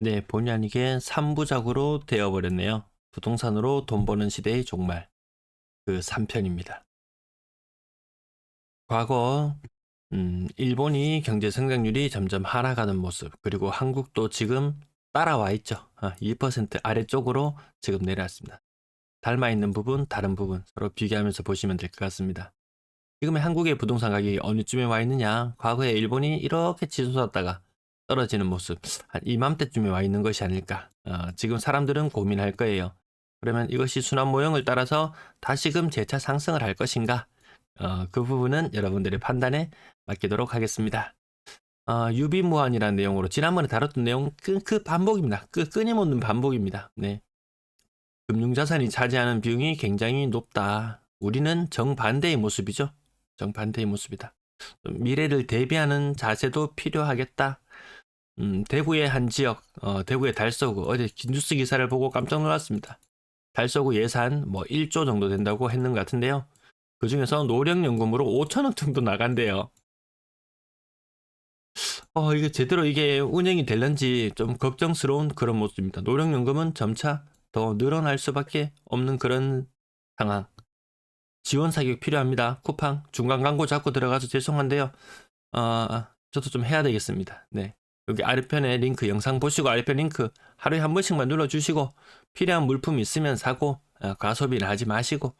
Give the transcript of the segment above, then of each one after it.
네, 본의 아니게 3부작으로 되어버렸네요. 부동산으로 돈 버는 시대의 종말, 그 3편입니다. 과거, 일본이 경제 성장률이 점점 하락하는 모습, 그리고 한국도 지금 따라와 있죠. 2% 아래쪽으로 지금 내려왔습니다. 닮아 있는 부분, 다른 부분 서로 비교하면서 보시면 될 것 같습니다. 지금의 한국의 부동산 가격이 어느쯤에 와 있느냐? 과거에 일본이 이렇게 치솟았다가 떨어지는 모습, 한 이맘때쯤에 와 있는 것이 아닐까? 지금 사람들은 고민할 거예요. 그러면 이것이 순환 모형을 따라서 다시금 재차 상승을 할 것인가? 그 부분은 여러분들의 판단에 맡기도록 하겠습니다. 유비무환이라는 내용으로 지난번에 다뤘던 내용 그 반복입니다. 끊임없는 반복입니다. 네. 금융자산이 차지하는 비용이 굉장히 높다. 우리는 정반대의 모습이죠. 정반대의 모습이다. 미래를 대비하는 자세도 필요하겠다. 대구의 한 지역, 대구의 달서구, 어제 뉴스 기사를 보고 깜짝 놀랐습니다. 달서구 예산 뭐 1조 정도 된다고 했는 것 같은데요. 그 중에서 노령연금으로 5천억 정도 나간대요. 이게 제대로 이게 운영이 될런지 좀 걱정스러운 그런 모습입니다. 노령연금은 점차 더 늘어날 수밖에 없는 그런 상황. 지원 사격 필요합니다. 쿠팡 중간 광고 잡고 들어가서 죄송한데요. 저도 좀 해야 되겠습니다. 네. 여기 아래편에 링크 영상 보시고 아래편 링크 하루에 한 번씩만 눌러주시고 필요한 물품 있으면 사고 과소비는 하지 마시고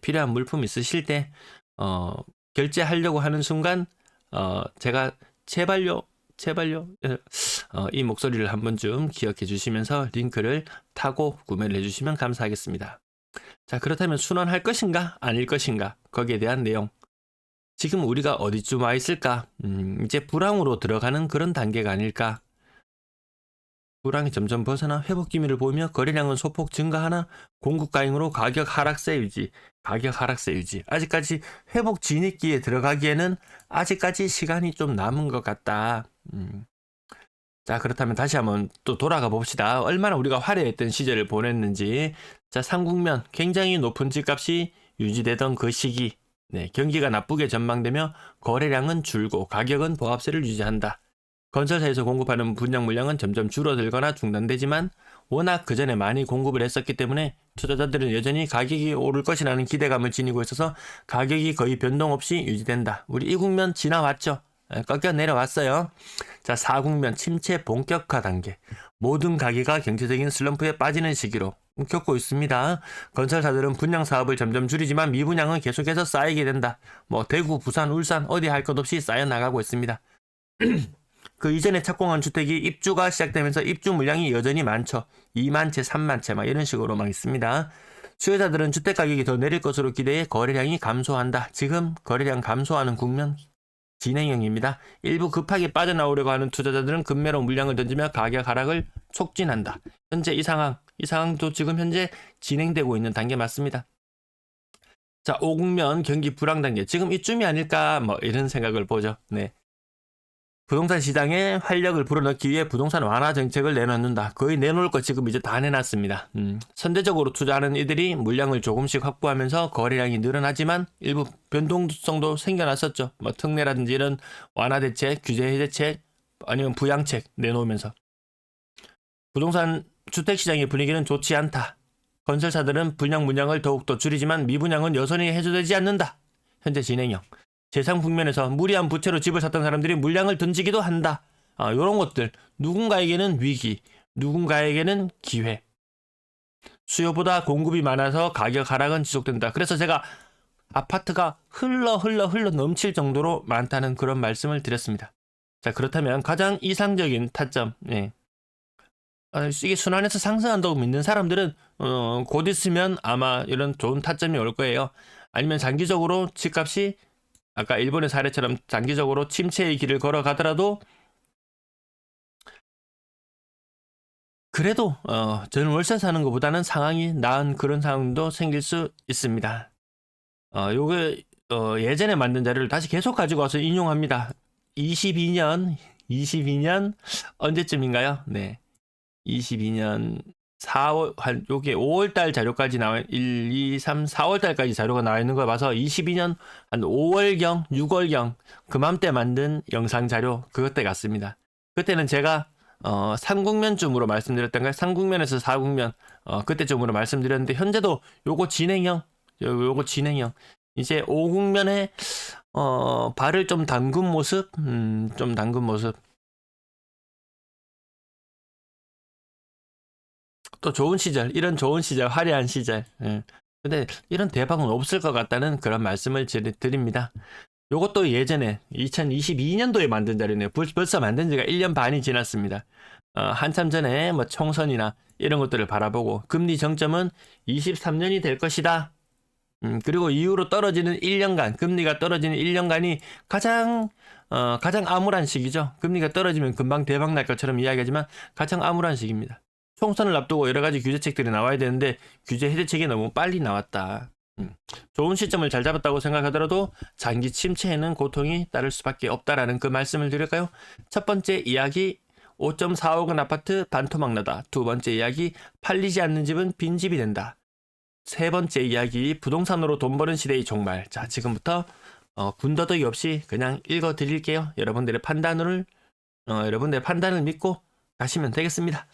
필요한 물품 있으실 때 결제하려고 하는 순간 제가 제발요 이 목소리를 한 번쯤 기억해 주시면서 링크를 타고 구매를 해주시면 감사하겠습니다. 자, 그렇다면 순환할 것인가 아닐 것인가 거기에 대한 내용, 지금 우리가 어디쯤 와 있을까? 이제 불황으로 들어가는 그런 단계가 아닐까? 불황이 점점 벗어나 회복 기미를 보이며 거래량은 소폭 증가하나 공급 과잉으로 가격 하락세 유지. 아직까지 회복 진입기에 들어가기에는 아직까지 시간이 좀 남은 것 같다. 자, 그렇다면 다시 한번 또 돌아가 봅시다. 얼마나 우리가 화려했던 시절을 보냈는지. 자, 삼국면 굉장히 높은 집값이 유지되던 그 시기. 네, 경기가 나쁘게 전망되며 거래량은 줄고 가격은 보합세를 유지한다. 건설사에서 공급하는 분양 물량은 점점 줄어들거나 중단되지만 워낙 그 전에 많이 공급을 했었기 때문에 투자자들은 여전히 가격이 오를 것이라는 기대감을 지니고 있어서 가격이 거의 변동 없이 유지된다. 우리 이 국면 지나왔죠. 꺾여 내려왔어요. 자, 4국면 침체 본격화 단계. 모든 가게가 경제적인 슬럼프에 빠지는 시기로 겪고 있습니다. 건설사들은 분양 사업을 점점 줄이지만 미분양은 계속해서 쌓이게 된다. 뭐 대구, 부산, 울산 어디 할 것 없이 쌓여 나가고 있습니다. 그 이전에 착공한 주택이 입주가 시작되면서 입주 물량이 여전히 많죠. 2만 채, 3만 채 막 이런 식으로 막 있습니다. 수요자들은 주택 가격이 더 내릴 것으로 기대해 거래량이 감소한다. 지금 거래량 감소하는 국면 진행형입니다. 일부 급하게 빠져나오려고 하는 투자자들은 급매로 물량을 던지며 가격 하락을 촉진한다. 현재 이 상황도 지금 현재 진행되고 있는 단계 맞습니다. 자, 5국면 경기 불황 단계. 지금 이쯤이 아닐까 뭐 이런 생각을 보죠. 네. 부동산 시장에 활력을 불어넣기 위해 부동산 완화 정책을 내놓는다. 거의 내놓을 거 지금 이제 다 내놨습니다. 선제적으로 투자하는 이들이 물량을 조금씩 확보하면서 거래량이 늘어나지만 일부 변동성도 생겨났었죠. 뭐 특례라든지 이런 완화 대책, 규제 해제책, 아니면 부양책 내놓으면서 부동산 주택 시장의 분위기는 좋지 않다. 건설사들은 분양 물량을 더욱더 줄이지만 미분양은 여전히 해소되지 않는다. 현재 진행형. 재상 국면에서 무리한 부채로 집을 샀던 사람들이 물량을 던지기도 한다. 이런 것들 누군가에게는 위기, 누군가에게는 기회. 수요보다 공급이 많아서 가격 하락은 지속된다. 그래서 제가 아파트가 흘러 넘칠 정도로 많다는 그런 말씀을 드렸습니다. 자, 그렇다면 가장 이상적인 타점, 이게 순환해서 상승한다고 믿는 사람들은 곧 있으면 아마 이런 좋은 타점이 올 거예요. 아니면 장기적으로 집값이 아까 일본의 사례처럼 장기적으로 침체의 길을 걸어가더라도 그래도 저는 월세 사는 것보다는 상황이 나은 그런 상황도 생길 수 있습니다. 요게 예전에 만든 자료를 다시 계속 가지고 와서 인용합니다. 22년 언제쯤인가요? 네. 22년 4월, 요게 5월달 자료까지 나와, 1, 2, 3, 4월달까지 자료가 나와 있는 걸 봐서 22년 한 5월경, 6월경, 그맘때 만든 영상 자료, 그때 같습니다. 그때는 제가, 삼국면쯤으로 말씀드렸던가요? 삼국면에서 사국면 그때쯤으로 말씀드렸는데 현재도 요거 진행형 이제 오국면에 발을 좀 담근 모습 또 좋은 시절, 이런 좋은 시절, 화려한 시절. 예. 근데 이런 대박은 없을 것 같다는 그런 말씀을 드립니다. 요것도 예전에 2022년도에 만든 자료네요. 벌써 만든 지가 1년 반이 지났습니다. 한참 전에 뭐 총선이나 이런 것들을 바라보고 금리 정점은 23년이 될 것이다. 그리고 이후로 떨어지는 1년간, 금리가 떨어지는 1년간이 가장 암울한 시기죠. 금리가 떨어지면 금방 대박 날 것처럼 이야기하지만 가장 암울한 시기입니다. 총선을 앞두고 여러 가지 규제책들이 나와야 되는데 규제 해제책이 너무 빨리 나왔다. 좋은 시점을 잘 잡았다고 생각하더라도 장기 침체에는 고통이 따를 수밖에 없다라는 그 말씀을 드릴까요? 첫 번째 이야기 5.45억 아파트 반토막 나다. 두 번째 이야기 팔리지 않는 집은 빈집이 된다. 세 번째 이야기 부동산으로 돈 버는 시대의 종말. 자, 지금부터 군더더기 없이 그냥 읽어 드릴게요. 여러분들의 판단을 믿고 가시면 되겠습니다.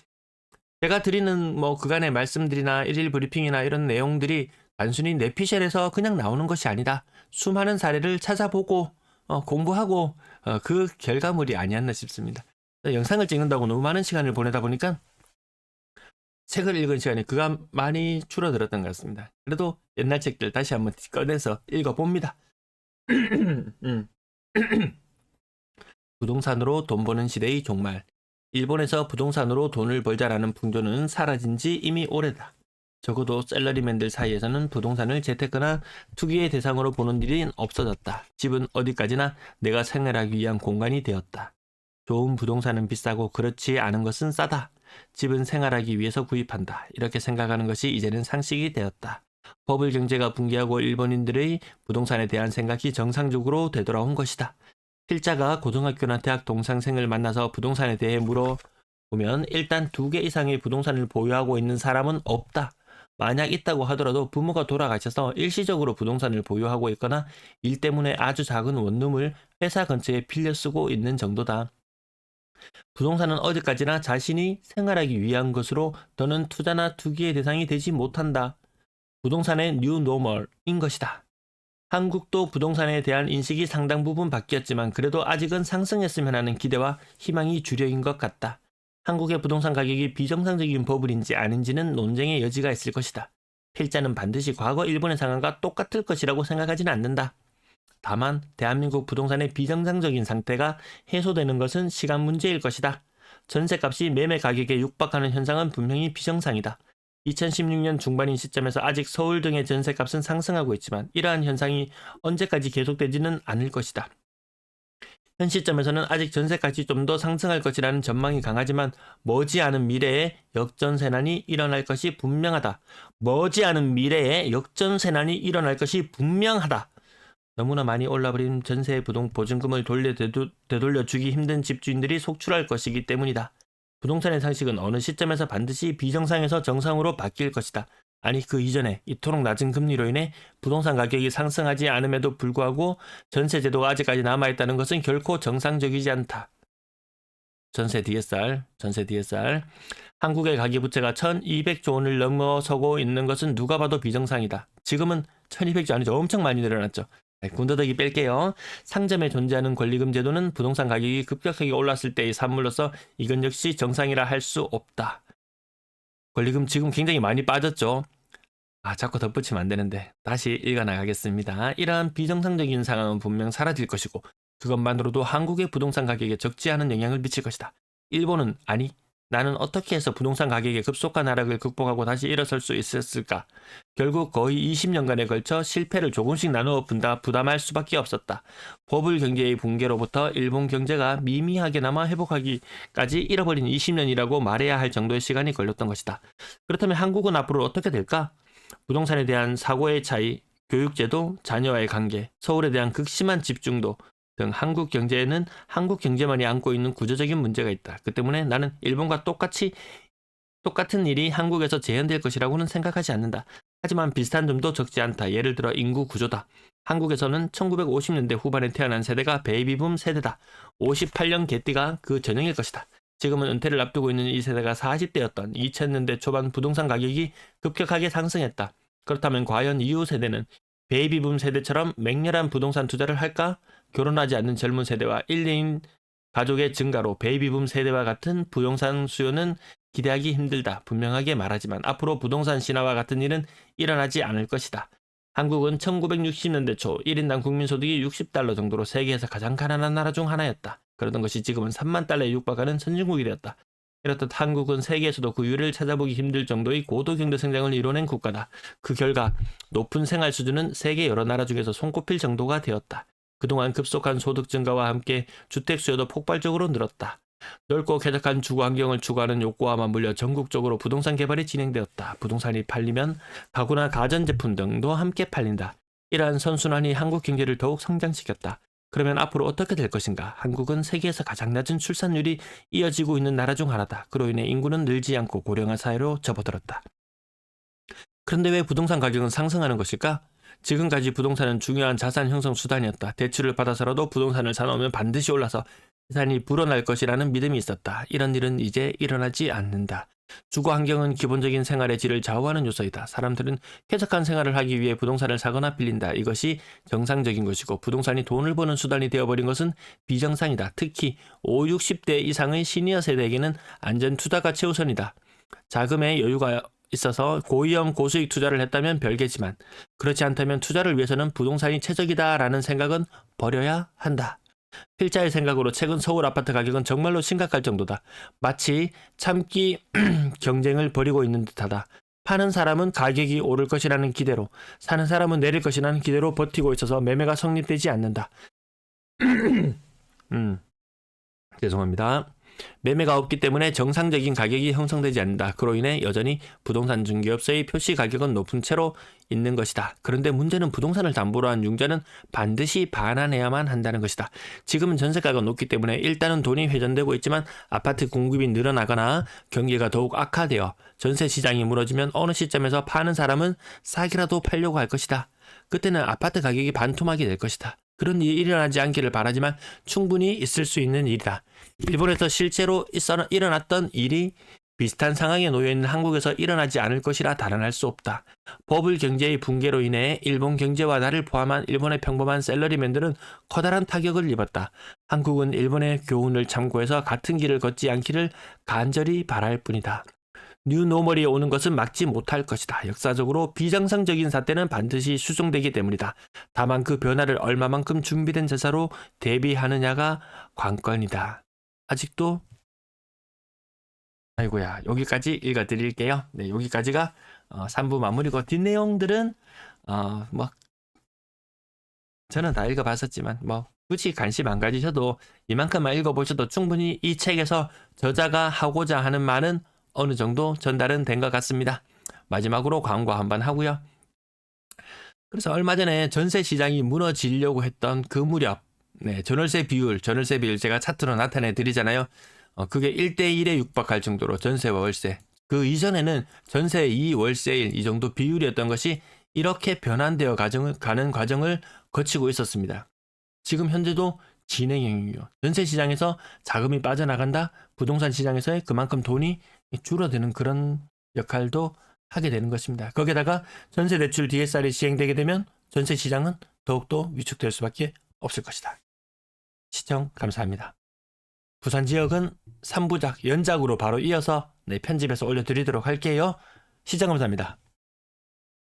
제가 드리는 뭐 그간의 말씀들이나 일일 브리핑이나 이런 내용들이 단순히 내피셜에서 그냥 나오는 것이 아니다. 수많은 사례를 찾아보고 공부하고 그 결과물이 아니었나 싶습니다. 영상을 찍는다고 너무 많은 시간을 보내다 보니까 책을 읽은 시간이 그간 많이 줄어들었던 것 같습니다. 그래도 옛날 책들 다시 한번 꺼내서 읽어봅니다. 부동산으로 돈 버는 시대의 종말. 일본에서 부동산으로 돈을 벌자라는 풍조는 사라진 지 이미 오래다. 적어도 셀러리맨들 사이에서는 부동산을 재테크나 투기의 대상으로 보는 일이 없어졌다. 집은 어디까지나 내가 생활하기 위한 공간이 되었다. 좋은 부동산은 비싸고 그렇지 않은 것은 싸다. 집은 생활하기 위해서 구입한다. 이렇게 생각하는 것이 이제는 상식이 되었다. 버블 경제가 붕괴하고 일본인들의 부동산에 대한 생각이 정상적으로 되돌아온 것이다. 필자가 고등학교나 대학 동창생을 만나서 부동산에 대해 물어보면 일단 2개 이상의 부동산을 보유하고 있는 사람은 없다. 만약 있다고 하더라도 부모가 돌아가셔서 일시적으로 부동산을 보유하고 있거나 일 때문에 아주 작은 원룸을 회사 근처에 빌려 쓰고 있는 정도다. 부동산은 어디까지나 자신이 생활하기 위한 것으로 더는 투자나 투기의 대상이 되지 못한다. 부동산의 뉴 노멀인 것이다. 한국도 부동산에 대한 인식이 상당 부분 바뀌었지만 그래도 아직은 상승했으면 하는 기대와 희망이 주력인 것 같다. 한국의 부동산 가격이 비정상적인 버블인지 아닌지는 논쟁의 여지가 있을 것이다. 필자는 반드시 과거 일본의 상황과 똑같을 것이라고 생각하지는 않는다. 다만 대한민국 부동산의 비정상적인 상태가 해소되는 것은 시간 문제일 것이다. 전셋값이 매매 가격에 육박하는 현상은 분명히 비정상이다. 2016년 중반인 시점에서 아직 서울 등의 전셋값은 상승하고 있지만 이러한 현상이 언제까지 계속되지는 않을 것이다. 현 시점에서는 아직 전셋값이 좀 더 상승할 것이라는 전망이 강하지만 머지않은 미래에 역전세난이 일어날 것이 분명하다. 머지않은 미래에 역전세난이 일어날 것이 분명하다. 너무나 많이 올라버린 전세 보증금을 되돌려주기 힘든 집주인들이 속출할 것이기 때문이다. 부동산의 상식은 어느 시점에서 반드시 비정상에서 정상으로 바뀔 것이다. 아니 그 이전에 이토록 낮은 금리로 인해 부동산 가격이 상승하지 않음에도 불구하고 전세 제도가 아직까지 남아있다는 것은 결코 정상적이지 않다. 전세 DSR. 한국의 가계부채가 1200조 원을 넘어서고 있는 것은 누가 봐도 비정상이다. 지금은 1200조 아니죠. 엄청 많이 늘어났죠. 군더더기 뺄게요. 상점에 존재하는 권리금 제도는 부동산 가격이 급격하게 올랐을 때의 산물로서 이건 역시 정상이라 할 수 없다. 권리금 지금 굉장히 많이 빠졌죠. 자꾸 덧붙이면 안 되는데 다시 읽어나가겠습니다. 이러한 비정상적인 상황은 분명 사라질 것이고 그것만으로도 한국의 부동산 가격에 적지 않은 영향을 미칠 것이다. 일본은 아니 나는 어떻게 해서 부동산 가격의 급속한 하락을 극복하고 다시 일어설 수 있었을까? 결국 거의 20년간에 걸쳐 실패를 조금씩 나누어 부담할 수밖에 없었다. 버블 경제의 붕괴로부터 일본 경제가 미미하게나마 회복하기까지 잃어버린 20년이라고 말해야 할 정도의 시간이 걸렸던 것이다. 그렇다면 한국은 앞으로 어떻게 될까? 부동산에 대한 사고의 차이, 교육제도, 자녀와의 관계, 서울에 대한 극심한 집중도 등 한국 경제에는 한국 경제만이 안고 있는 구조적인 문제가 있다. 그 때문에 나는 일본과 똑같은 일이 한국에서 재현될 것이라고는 생각하지 않는다. 하지만 비슷한 점도 적지 않다. 예를 들어 인구 구조다. 한국에서는 1950년대 후반에 태어난 세대가 베이비붐 세대다. 58년 개띠가 그 전형일 것이다. 지금은 은퇴를 앞두고 있는 이 세대가 40대였던 2000년대 초반 부동산 가격이 급격하게 상승했다. 그렇다면 과연 이후 세대는 베이비붐 세대처럼 맹렬한 부동산 투자를 할까? 결혼하지 않는 젊은 세대와 1인 가족의 증가로 베이비붐 세대와 같은 부동산 수요는 기대하기 힘들다. 분명하게 말하지만 앞으로 부동산 신화와 같은 일은 일어나지 않을 것이다. 한국은 1960년대 초 1인당 국민소득이 60달러 정도로 세계에서 가장 가난한 나라 중 하나였다. 그러던 것이 지금은 3만 달러에 육박하는 선진국이 되었다. 이렇듯 한국은 세계에서도 그 유례를 찾아보기 힘들 정도의 고도 경제 성장을 이뤄낸 국가다. 그 결과 높은 생활 수준은 세계 여러 나라 중에서 손꼽힐 정도가 되었다. 그동안 급속한 소득 증가와 함께 주택 수요도 폭발적으로 늘었다. 넓고 쾌적한 주거 환경을 추구하는 욕구와 맞물려 전국적으로 부동산 개발이 진행되었다. 부동산이 팔리면 가구나 가전제품 등도 함께 팔린다. 이러한 선순환이 한국 경제를 더욱 성장시켰다. 그러면 앞으로 어떻게 될 것인가? 한국은 세계에서 가장 낮은 출산율이 이어지고 있는 나라 중 하나다. 그로 인해 인구는 늘지 않고 고령화 사회로 접어들었다. 그런데 왜 부동산 가격은 상승하는 것일까? 지금까지 부동산은 중요한 자산 형성 수단이었다. 대출을 받아서라도 부동산을 사놓으면 반드시 올라서 재산이 불어날 것이라는 믿음이 있었다. 이런 일은 이제 일어나지 않는다. 주거 환경은 기본적인 생활의 질을 좌우하는 요소이다. 사람들은 쾌적한 생활을 하기 위해 부동산을 사거나 빌린다. 이것이 정상적인 것이고 부동산이 돈을 버는 수단이 되어버린 것은 비정상이다. 특히 5, 60대 이상의 시니어 세대에게는 안전 투자가 최우선이다. 자금의 여유가 있어서 고위험 고수익 투자를 했다면 별개지만 그렇지 않다면 투자를 위해서는 부동산이 최적이다라는 생각은 버려야 한다. 필자의 생각으로 최근 서울 아파트 가격은 정말로 심각할 정도다. 마치 참기 경쟁을 벌이고 있는 듯하다. 파는 사람은 가격이 오를 것이라는 기대로, 사는 사람은 내릴 것이라는 기대로 버티고 있어서 매매가 성립되지 않는다. 죄송합니다. 매매가 없기 때문에 정상적인 가격이 형성되지 않는다. 그로 인해 여전히 부동산 중개업소의 표시 가격은 높은 채로 있는 것이다. 그런데 문제는 부동산을 담보로 한 융자는 반드시 반환해야만 한다는 것이다. 지금은 전세가가 높기 때문에 일단은 돈이 회전되고 있지만 아파트 공급이 늘어나거나 경기가 더욱 악화되어 전세 시장이 무너지면 어느 시점에서 파는 사람은 싸게라도 팔려고 할 것이다. 그때는 아파트 가격이 반토막이 될 것이다. 그런 일이 일어나지 않기를 바라지만 충분히 있을 수 있는 일이다. 일본에서 실제로 일어났던 일이 비슷한 상황에 놓여있는 한국에서 일어나지 않을 것이라 단언할 수 없다. 버블 경제의 붕괴로 인해 일본 경제와 나를 포함한 일본의 평범한 셀러리맨들은 커다란 타격을 입었다. 한국은 일본의 교훈을 참고해서 같은 길을 걷지 않기를 간절히 바랄 뿐이다. 뉴노멀이 오는 것은 막지 못할 것이다. 역사적으로 비정상적인 사태는 반드시 수정되기 때문이다. 다만 그 변화를 얼마만큼 준비된 제사로 대비하느냐가 관건이다. 아직도 아이고야, 여기까지 읽어드릴게요. 네, 여기까지가 3부 마무리고 뒷내용들은 저는 다 읽어봤었지만 굳이 관심 안 가지셔도 이만큼만 읽어보셔도 충분히 이 책에서 저자가 하고자 하는 말은 어느 정도 전달은 된 것 같습니다. 마지막으로 광고 한번 하고요. 그래서 얼마 전에 전세 시장이 무너지려고 했던 그 무렵, 전월세 비율 제가 차트로 나타내 드리잖아요. 그게 1대1에 육박할 정도로 전세와 월세. 그 이전에는 전세 2, 월세 1 이 정도 비율이었던 것이 이렇게 변환되어 가는 과정을 거치고 있었습니다. 지금 현재도 진행형이요. 전세 시장에서 자금이 빠져나간다. 부동산 시장에서의 그만큼 돈이 줄어드는 그런 역할도 하게 되는 것입니다. 거기에다가 전세 대출 DSR이 시행되게 되면 전세 시장은 더욱더 위축될 수밖에 없을 것이다. 시청 감사합니다. 부산 지역은 3부작 연작으로 바로 이어서 편집해서 올려드리도록 할게요. 시청 감사합니다.